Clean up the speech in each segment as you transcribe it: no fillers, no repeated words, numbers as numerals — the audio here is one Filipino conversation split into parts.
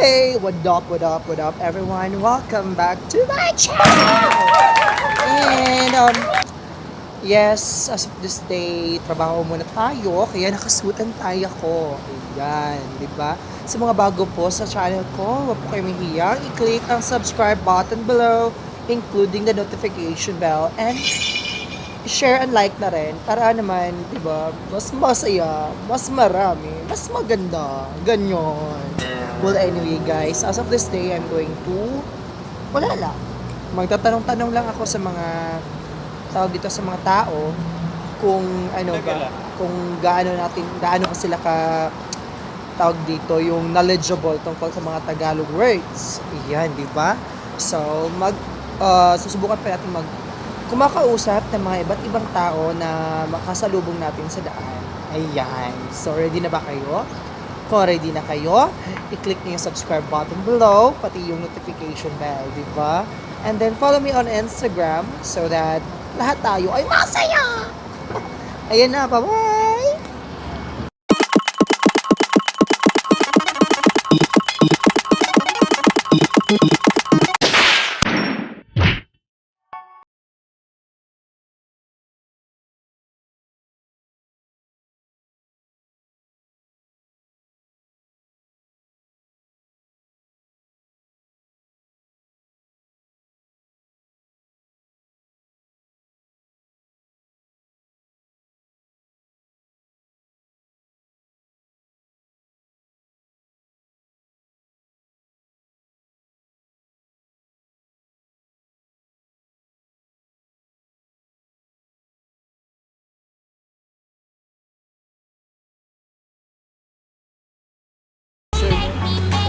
Hey, what up, everyone? Welcome back to my channel! And, yes, as of this day, trabaho muna tayo, kaya nakasutan tayo ko. Ayan, di ba? Sa mga bago po sa channel ko, huwag po kayo mahiyang i-click ang subscribe button below, including the notification bell, and share and like na rin para naman, 'di ba? Mas masaya, mas marami, mas maganda. Ganyan. Well, anyway, guys, as of this day, I'm going to wala lang. Magtatanong-tanong lang ako sa mga tawag dito sa mga tao kung ano ba, kung gaano ko sila ka tawag dito yung knowledgeable tungkol sa mga Tagalog words. Iyan, 'di ba? So, susubukan pa natin kumakausap ng mga iba't ibang tao na makasalubong natin sa daan. Ayan. So, ready na ba kayo? Kung ready na kayo, i-click niyo yung subscribe button below, pati yung notification bell, di ba? And then, follow me on Instagram so that lahat tayo ay masaya! Ayan na, bye-bye!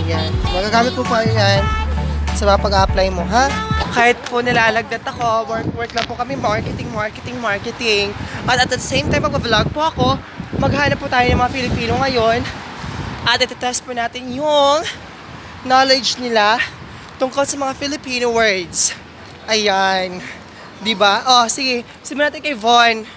Ayan. Magagamit mo pa yan sa mga pag-apply mo, ha? Kahit po nilalagdat ako, work lang po kami, marketing. At the same time, mag-vlog po ako, maghanap po tayo ng mga Filipino ngayon at iti-test po natin yung knowledge nila tungkol sa mga Filipino words. Ayan. Diba? Oh, sige. Simulan natin kay Von.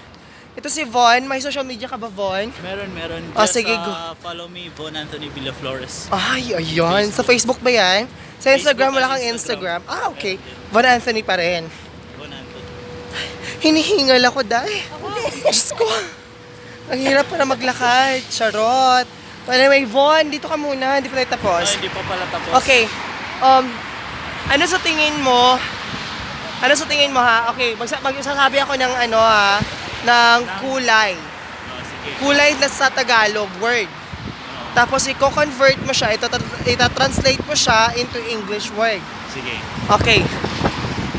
Ito si Von. May social media ka ba, Von? Meron. Oh, Just sige, follow me, Von Anthony Villaflores. Ay, ayan. Sa Facebook ba yan? Sa Instagram, wala kang Instagram. Ah, okay. Von Anthony pa rin. Von Anthony. Hinihingal ako, dahil. Diyos ko. Ang hirap para maglakad. Charot. Anyway, Von, dito ka muna. Hindi pa tayo tapos. Hindi pa pala tapos. Okay. Ano sa tingin mo? Ha? Okay, magsasabi ako ng ng kulay. Sige. Kulay na sa Tagalog word. Tapos i-convert mo siya, ita-translate mo siya into English word. Sige. Okay.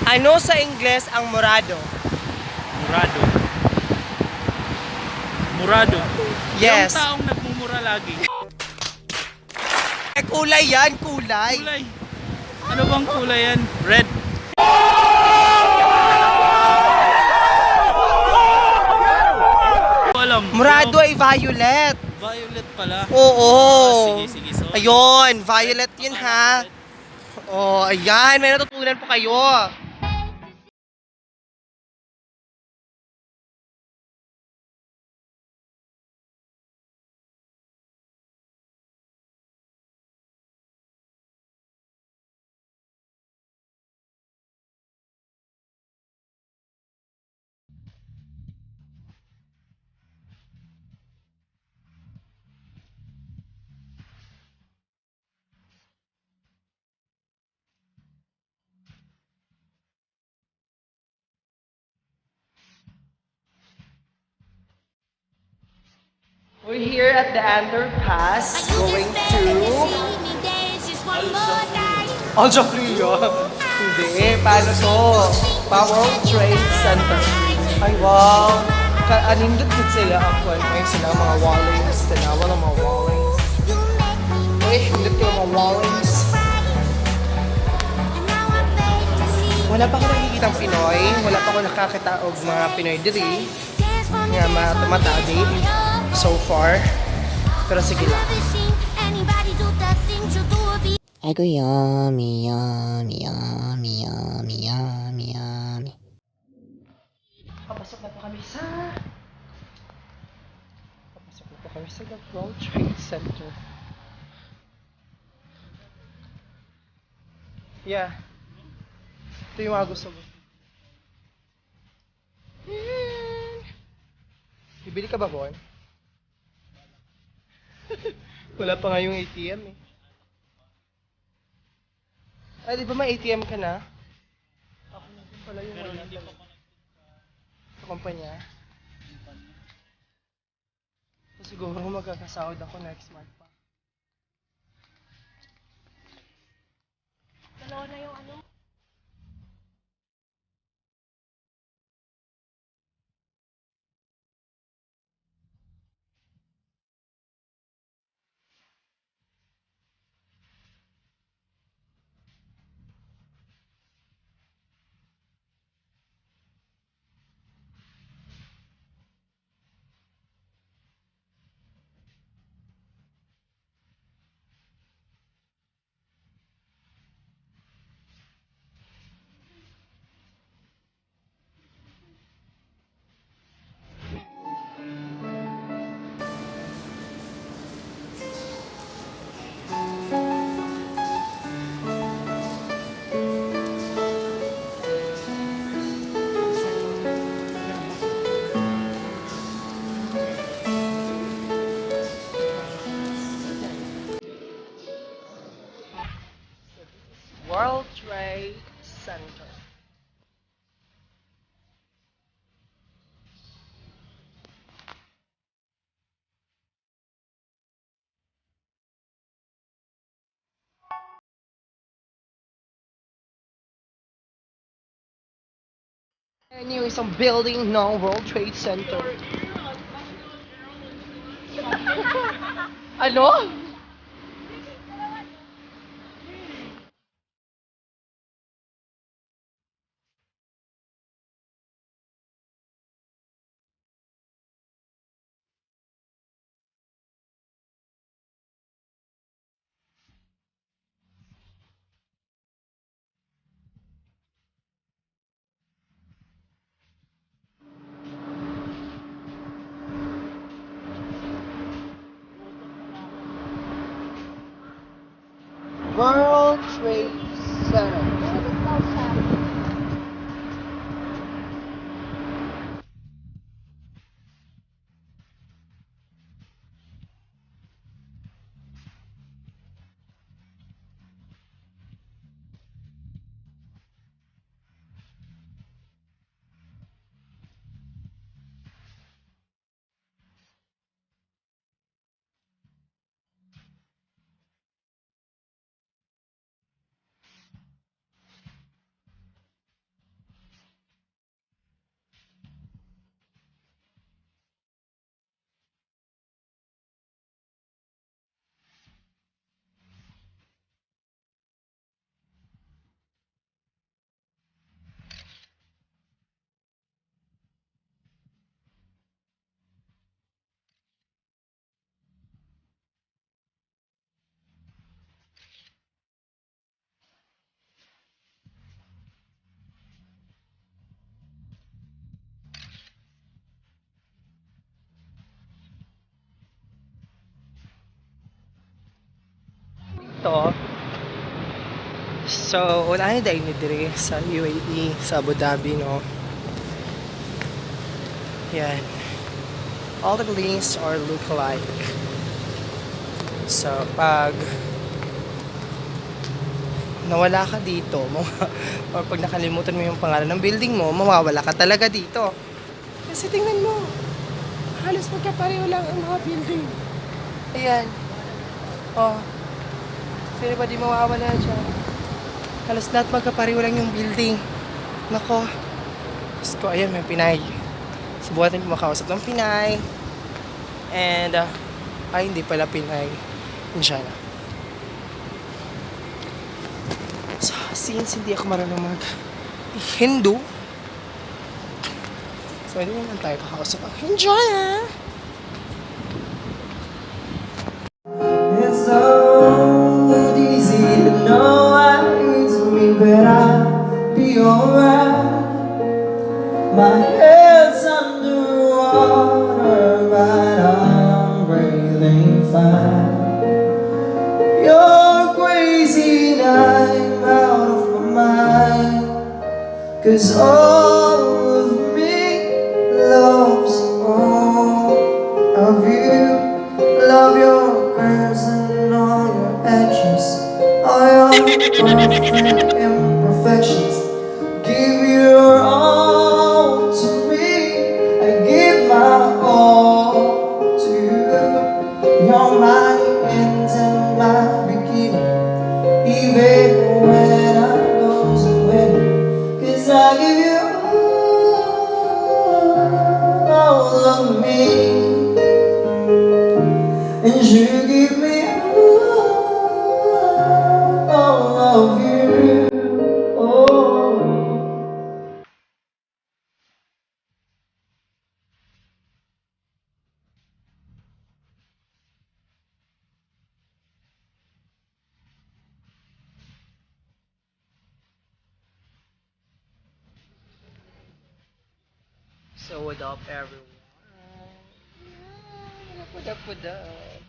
Ano sa Ingles ang morado? Murado. Yes. Yung taong nagmumura lagi. Kulay yan, kulay. Kulay. Ano bang kulay yan? Red. Alam. Morado ay violet. Violet pala. Oo. Sige. Sorry. Ayun, violet yun ha. Oh, ayan, may natutunan po kayo. We're here at the underpass going to Aljafria. Hindi, paano to? Power Trade Center. Ay, wow. Anindot din sila ako. May sila mga wallings. Tanawa ng mga wallings. Uy, hindot yung mga wallings. Wala pa ako nakikitang Pinoy. Wala pa ako nakakita og mga Pinoy diri. Nga matadi so far. Pero sige lang. Ay ko yummy. Papasok na po kami sa World Trade Center. Yeah. Ito yung mga gusto ko. Bibili ka ba, Bon? Wala pa nga yung ATM eh. Ay, di ba may ATM ka na? Ako na din pala yung wala talaga. Sa kumpanya? So, siguro magkakasahod ako next month pa. Dalawa na yung ano. World Trade Center. Yan yung isang building ng World Trade Center. Ano? World Trade Center. Bakit daw siya? Ito. So, wala na dahil dire sa UAE, sa Abu Dhabi, no? Yan. All the buildings are look alike. So, pag nawala ka dito, or pag nakalimutan mo yung pangalan ng building mo, mawawala ka talaga dito. Kasi tingnan mo, halos magkapareho lang ang mga building. Ayan. Oh. Sino ba di mawawala dyan? Halos lahat magkapareho lang yung building. Nako. Diyos ko, ayan, may Pinay. Subukan natin makausap ng Pinay. And, ay, hindi pala Pinay. Inshallah. So, since hindi ako marunong mag-Hindu, so, hindi naman tayo kakausap ang Enjoy, ah! It's so easy to know I need to me, but I'll be alright. My head's underwater, but I'm breathing fine. You're crazy and I'm out of 'Cause all of me loves all of you. Love your curves and all your edges, all your perfect imperfections. Give your all to me, I give my all to you. You're my end and my beginning, even when I lose and win. 'Cause I give you all of me, and you give me all of you. Oh. So what up everyone? What up, what up?